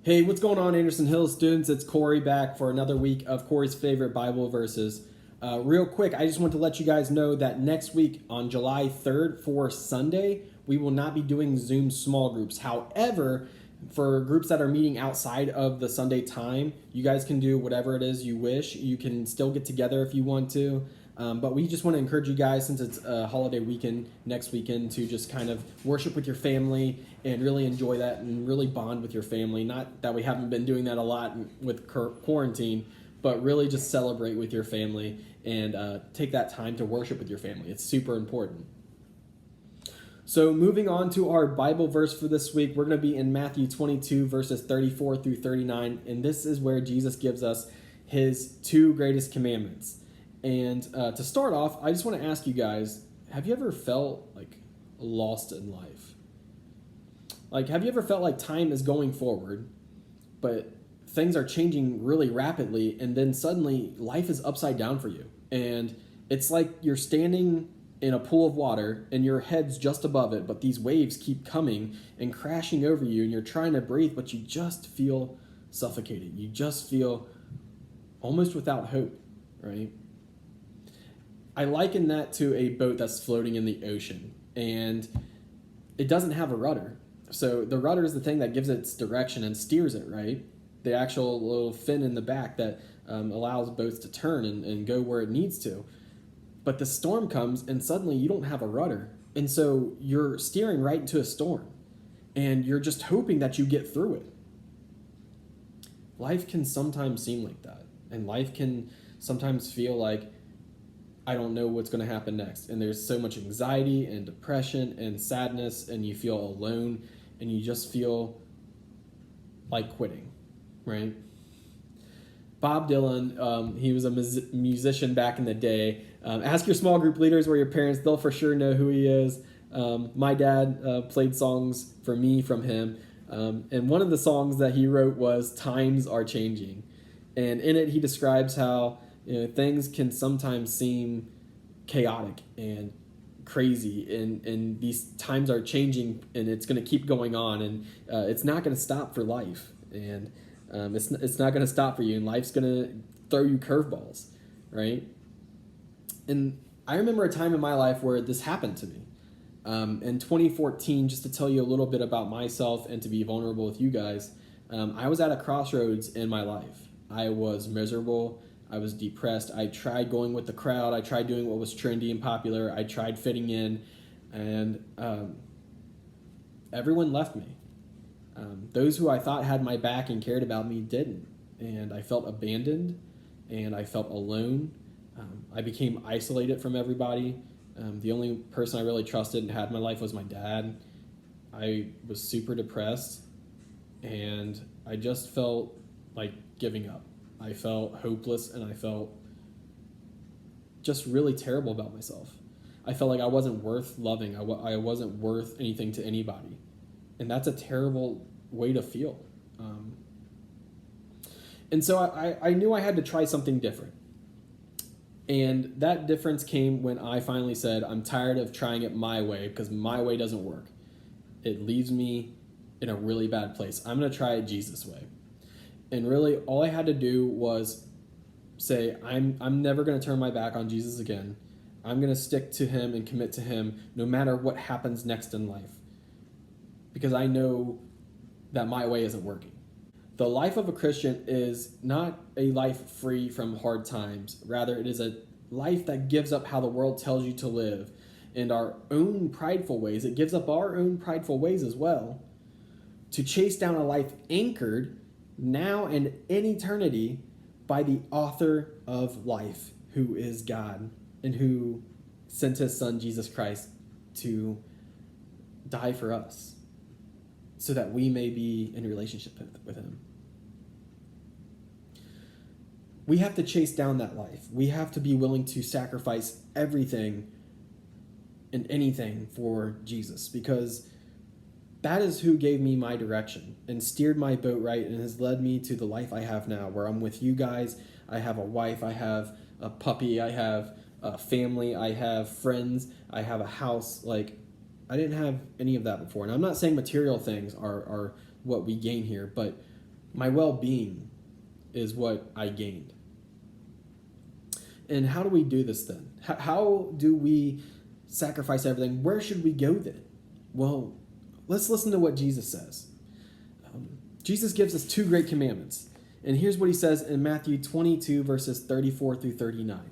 Hey, what's going on, Anderson Hill students? It's Corey back for another week of Corey's favorite Bible verses. Real quick, I just want to let you guys know that next week on July 3rd for Sunday, we will not be doing Zoom small groups. However, for groups that are meeting outside of the Sunday time, you guys can do whatever it is you wish. You can still get together if you want to. But we just want to encourage you guys, since it's a holiday weekend next weekend, to just kind of worship with your family and really enjoy that and really bond with your family. Not that we haven't been doing that a lot with quarantine, but really just celebrate with your family and take that time to worship with your family. It's super important. So moving on to our Bible verse for this week, we're going to be in Matthew 22, verses 34 through 39. And this is where Jesus gives us his two greatest commandments. And to start off, I just want to ask you guys, have you ever felt like lost in life? Like, have you ever felt like time is going forward, but things are changing really rapidly, and then suddenly life is upside down for you? And it's like you're standing in a pool of water and your head's just above it, but these waves keep coming and crashing over you, and you're trying to breathe, but you just feel suffocated. You just feel almost without hope, right? I liken that to a boat that's floating in the ocean, and it doesn't have a rudder. So the rudder is the thing that gives it its direction and steers it, right? The actual little fin in the back that allows boats to turn and go where it needs to. But the storm comes, and suddenly you don't have a rudder. And so you're steering right into a storm, and you're just hoping that you get through it. Life can sometimes seem like that, and life can sometimes feel like, I don't know what's going to happen next. And there's so much anxiety and depression and sadness, and you feel alone, and you just feel like quitting, right? Bob Dylan, he was a musician back in the day. Ask your small group leaders or your parents, they'll for sure know who he is. My dad played songs for me from him. And one of the songs that he wrote was "Times Are Changing." And in it, he describes how things can sometimes seem chaotic and crazy, and these times are changing, and it's going to keep going on, and it's not going to stop for life, and it's not going to stop for you, and life's going to throw you curveballs, right? And I remember a time in my life where this happened to me. In 2014, just to tell you a little bit about myself and to be vulnerable with you guys, I was at a crossroads in my life. I was miserable. I was depressed. I tried going with the crowd. I tried doing what was trendy and popular. I tried fitting in, and everyone left me. Those who I thought had my back and cared about me didn't, and I felt abandoned, and I felt alone. I became isolated from everybody. The only person I really trusted and had in my life was my dad. I was super depressed, and I just felt like giving up. I felt hopeless, and I felt just really terrible about myself. I felt like I wasn't worth loving. I wasn't worth anything to anybody. And that's a terrible way to feel. And so I knew I had to try something different. And that difference came when I finally said, I'm tired of trying it my way, because my way doesn't work. It leaves me in a really bad place. I'm going to try it Jesus' way. And really, all I had to do was say, I'm never going to turn my back on Jesus again. I'm going to stick to him and commit to him no matter what happens next in life, because I know that my way isn't working. The life of a Christian is not a life free from hard times. Rather, it is a life that gives up how the world tells you to live and our own prideful ways. It gives up our own prideful ways as well to chase down a life anchored now and in eternity by the author of life, who is God, and who sent his son Jesus Christ to die for us so that we may be in relationship with him. We have to chase down that life. We have to be willing to sacrifice everything and anything for Jesus, because that is who gave me my direction and steered my boat right and has led me to the life I have now, where I'm with you guys. I have a wife, I have a puppy, I have a family, I have friends, I have a house. Like, I didn't have any of that before. And I'm not saying material things are what we gain here, but My well-being is what I gained. And how do we do this then? How do we sacrifice everything? Where should we go then? Well, let's listen to what Jesus says. Jesus gives us two great commandments. And here's what he says in Matthew 22, verses 34 through 39.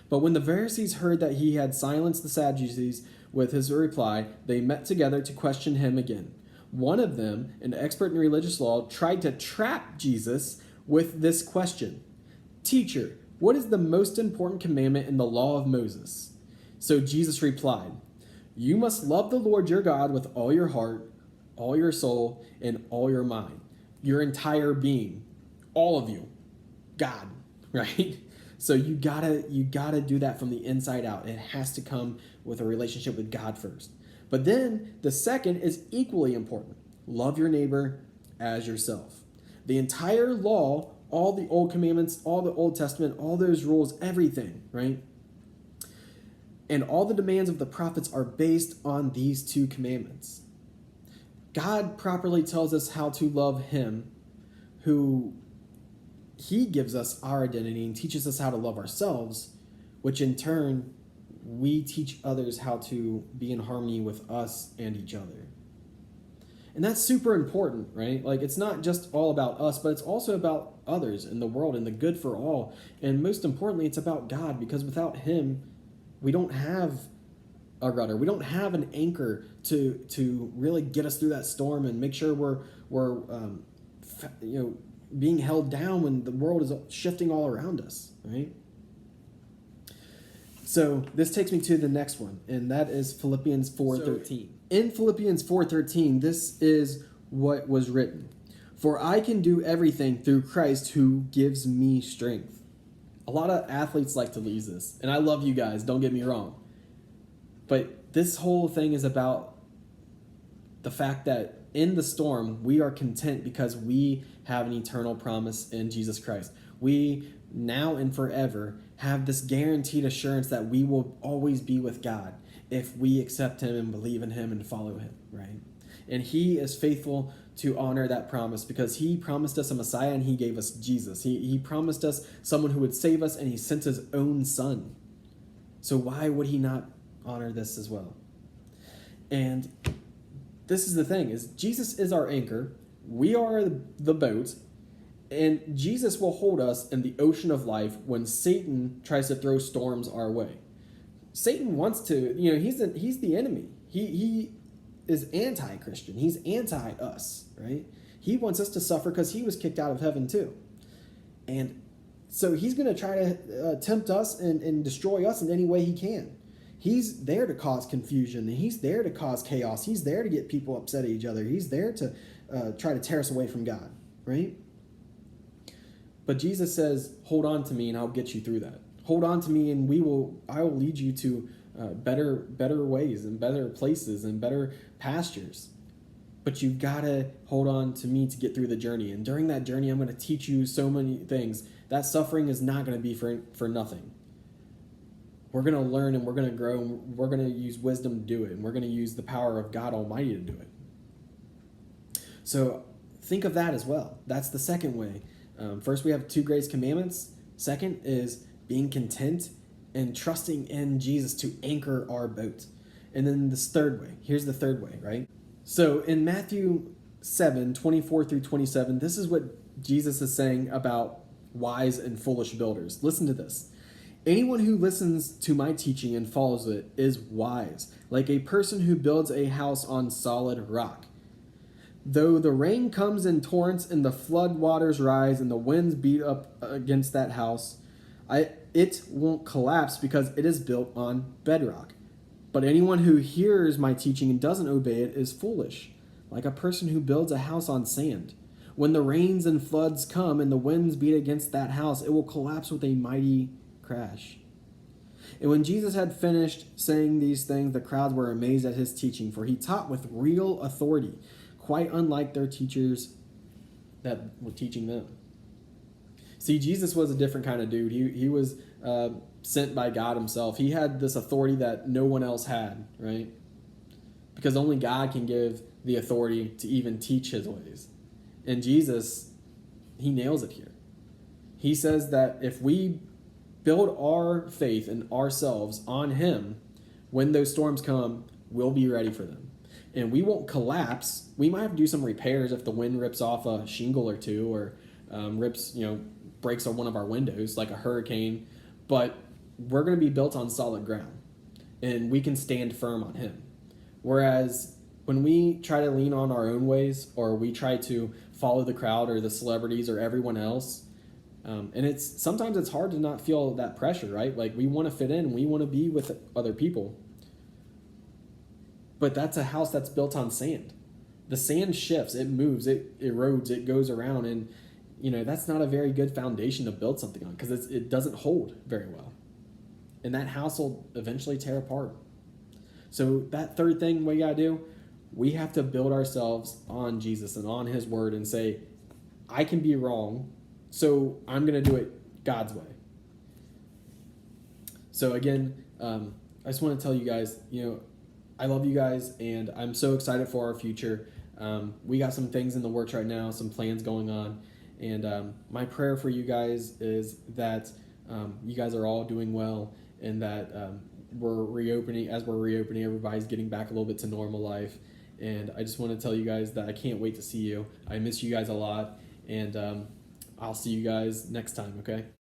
But when the Pharisees heard that he had silenced the Sadducees with his reply, they met together to question him again. One of them, an expert in religious law, tried to trap Jesus with this question: Teacher, what is the most important commandment in the law of Moses? So Jesus replied, You must love the Lord your God with all your heart, all your soul, and all your mind. Your entire being. All of you. God, right? So you gotta do that from the inside out. It has to come with a relationship with God first. But then the second is equally important. Love your neighbor as yourself. The entire law, all the old commandments, all the Old Testament, all those rules, everything, right? And all the demands of the prophets are based on these two commandments. God properly tells us how to love him, who he gives us our identity and teaches us how to love ourselves, which in turn, we teach others how to be in harmony with us and each other. And that's super important, right? Like, it's not just all about us, but it's also about others in the world and the good for all. And most importantly, it's about God, because without him, we don't have a rudder. We don't have an anchor to really get us through that storm and make sure we're being held down when the world is shifting all around us, right? So this takes me to the next one, and that is Philippians 4:13. In Philippians 4:13, this is what was written: For I can do everything through Christ who gives me strength. A lot of athletes like to use this, and I love you guys, don't get me wrong. But this whole thing is about the fact that in the storm, we are content because we have an eternal promise in Jesus Christ. We now and forever have this guaranteed assurance that we will always be with God if we accept him and believe in him and follow him, right? And he is faithful to honor that promise because he promised us a Messiah and he gave us Jesus. He promised us someone who would save us, and he sent his own son. So why would he not honor this as well? And this is the thing, is Jesus is our anchor. We are the boat, and Jesus will hold us in the ocean of life when Satan tries to throw storms our way. Satan wants to, he's the enemy. He is anti-Christian. He's anti-us, right? He wants us to suffer because he was kicked out of heaven too. And so he's going to try to tempt us and destroy us in any way he can. He's there to cause confusion. He's there to cause chaos. He's there to get people upset at each other. He's there to try to tear us away from God, right? But Jesus says, hold on to me and I'll get you through that. Hold on to me and I will lead you to better ways and better places and better pastures. But you've got to hold on to me to get through the journey. And during that journey, I'm going to teach you so many things. That suffering is not going to be for nothing. We're going to learn and we're going to grow and we're going to use wisdom to do it. And we're going to use the power of God Almighty to do it. So think of that as well. That's the second way. First, we have two great commandments. Second is being content and trusting in Jesus to anchor our boat. And then this third way. Here's the third way, right? So in Matthew 7:24 through 27, this is what Jesus is saying about wise and foolish builders. Listen to this. Anyone who listens to my teaching and follows it is wise, like a person who builds a house on solid rock. Though the rain comes in torrents and the flood waters rise and the winds beat up against that house, it won't collapse because it is built on bedrock. But anyone who hears my teaching and doesn't obey it is foolish, like a person who builds a house on sand. When the rains and floods come and the winds beat against that house, it will collapse with a mighty crash. And when Jesus had finished saying these things, the crowds were amazed at his teaching, for he taught with real authority, quite unlike their teachers that were teaching them. See, Jesus was a different kind of dude. He was sent by God himself. He had this authority that no one else had, right? Because only God can give the authority to even teach his ways. And Jesus he nails it here. He says that if we build our faith and ourselves on him, when those storms come, we'll be ready for them. And we won't collapse. We might have to do some repairs if the wind rips off a shingle or two, or breaks on one of our windows like a hurricane. But we're going to be built on solid ground, and we can stand firm on him. Whereas when we try to lean on our own ways, or we try to follow the crowd or the celebrities or everyone else, and sometimes it's hard to not feel that pressure, right? Like, we want to fit in, we want to be with other people. But that's a house that's built on sand. The sand shifts, it moves, it erodes, it goes around, and that's not a very good foundation to build something on, because it doesn't hold very well. And that house will eventually tear apart. So that third thing we got to do, we have to build ourselves on Jesus and on his word and say, I can be wrong, so I'm going to do it God's way. So again, I just want to tell you guys, I love you guys, and I'm so excited for our future. We got some things in the works right now, some plans going on, and my prayer for you guys is that you guys are all doing well, and that we're reopening. As we're reopening, everybody's getting back a little bit to normal life. And I just want to tell you guys that I can't wait to see you. I miss you guys a lot, and I'll see you guys next time, okay?